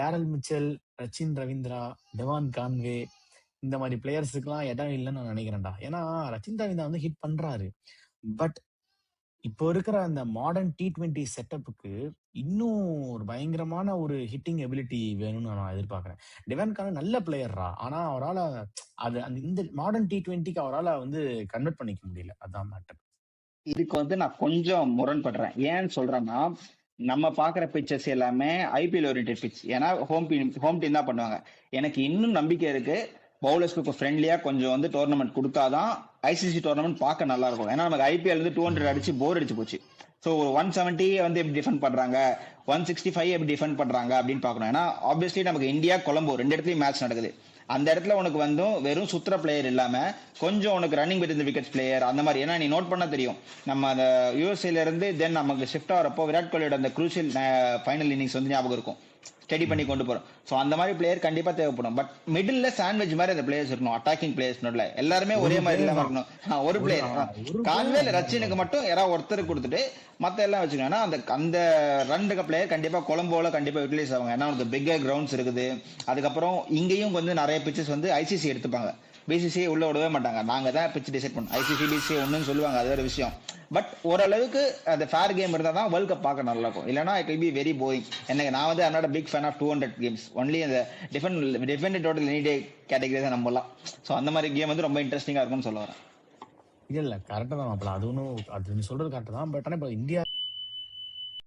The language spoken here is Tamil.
Daryl Mitchell, Rachin Ravindra, Devon Conway இந்த மாதிரி பிளேயர்ஸுக்குலாம் இடம் இல்லைன்னு நான் நினைக்கிறேன்டா. ஏன்னா ரச்சின் ரவீந்திரா வந்து ஹிட் பண்றாரு. பட் இப்போ இருக்கிற அந்த மாடர்ன் T20 செட்டப்புக்கு இன்னும் ஒரு பயங்கரமான ஒரு ஹிட்டிங் எபிலிட்டி வேணும்னு நான் எதிர்பார்க்கிறேன். டெவான் கான்வே நல்ல பிளேயர்ரா. ஆனா அவரால அது அந்த இந்த மாடர்ன் T20க்கு அவரால வந்து கன்வெர்ட் பண்ணிக்க முடியல. அதான் மேட்டர். இதுக்கு வந்து நான் கொஞ்சம் முரண்படுறேன். ஏன்னு சொல்றேன்னா, நம்ம பாக்குற பிச்சர்ஸ் எல்லாமே ஐபிஎல் ஓரியன்டட் பிச். ஏன்னா ஹோம் டீம் தான் பண்ணுவாங்க. எனக்கு இன்னும் நம்பிக்கை இருக்கு, பவுலர்ஸ்க்கு ஃப்ரெண்ட்லியா கொஞ்சம் வந்து டோர்னமெண்ட் கொடுத்தாதான் ஐசிசி டோர்னமெண்ட் பார்க்க நல்லா இருக்கும். ஏன்னா நமக்கு ஐபிஎல் வந்து 200 அடிச்சு போர் அடிச்சு போச்சு. ஸோ ஒரு 170 வந்து எப்படி டிஃபெண்ட் பண்றாங்க, 165 எப்படி டிஃபெண்ட் பண்றாங்க அப்படின்னு பார்க்கணும். ஏன்னா ஆப்வியஸ்லி நமக்கு இந்தியா கொலம்போ 2 இடத்துலயும் மேட்ச் நடக்குது. அந்த இடத்துல உனக்கு வந்து வெறும் சுத்திர பிளேயர் இல்லாம கொஞ்சம் உனக்கு ரன்னிங் வித் விக்கெட் பிளேயர் அந்த மாதிரி. ஏன்னா நீ நோட் பண்ண தெரியும், நம்ம அந்த யூஎஸ்ஏல இருந்து தென் நமக்கு ஷிஃப்ட் ஆகிறப்போ விராட் கோலியோட அந்த குரூசியல் ஃபைனல் இன்னிங்ஸ் வந்து ஞாபகம் இருக்கும், ஸ்டடி பண்ணி கொண்டு போறோம். ஸோ அந்த மாதிரி பிளேயர் கண்டிப்பா தேவைப்படும். பட் மிடில் சாண்ட்விச் மாதிரி அந்த பிளேயர்ஸ் இருக்கணும், அட்டாக்கிங் பிளேயர்ஸ். எல்லாருமே ஒரே மாதிரி இல்லாம இருக்கணும். ஒரு பிளேயர் கான்வேல் ரச்சினுக்கு மட்டும் யாராவது ஒருத்தருக்கு கொடுத்துட்டு மத்த எல்லாம் வச்சுக்கணும். ஏன்னா அந்த அந்த 2 பிளேயர் கண்டிப்பா கொலம்போல கண்டிப்பா யூட்டிலைஸ் ஆவாங்க. ஏன்னா அவங்களுக்கு பிக்கர் கிரவுண்ட்ஸ் இருக்குது. அதுக்கப்புறம் இங்கேயும் வந்து நிறைய பிச்சஸ் வந்து ஐசிசி எடுத்துப்பாங்க, பிசிசிஐ உள்ள விடவே மாட்டாங்க. நாங்க தான் பிச் டிசைட் பண்ணோம், ஐசிசி பிசிசிஐ ஒன்றுன்னு சொல்லுவாங்க, அது வேற விஷயம். பட் ஓரளவுக்கு அந்த ஃபேர் கேம் இருந்தால் தான் வேர்ல்ட் கப் பார்க்க நல்லா இருக்கும். இல்லைனா it will be very boring. எனக்கு நான் வந்து அண்ணாட big fan of 200 games only அந்த defend total any day category தான் நம்பலாம். ஸோ அந்த மாதிரி கேம் வந்து ரொம்ப இன்ட்ரெஸ்டிங்காக இருக்கும்னு சொல்ல வரேன். இல்ல கரெக்டா தான் மாப்பிள. அது ஒன்றும் அது நீ சொல்றது கரெக்ட் தான். பட் ஆனால் இப்போ இந்தியா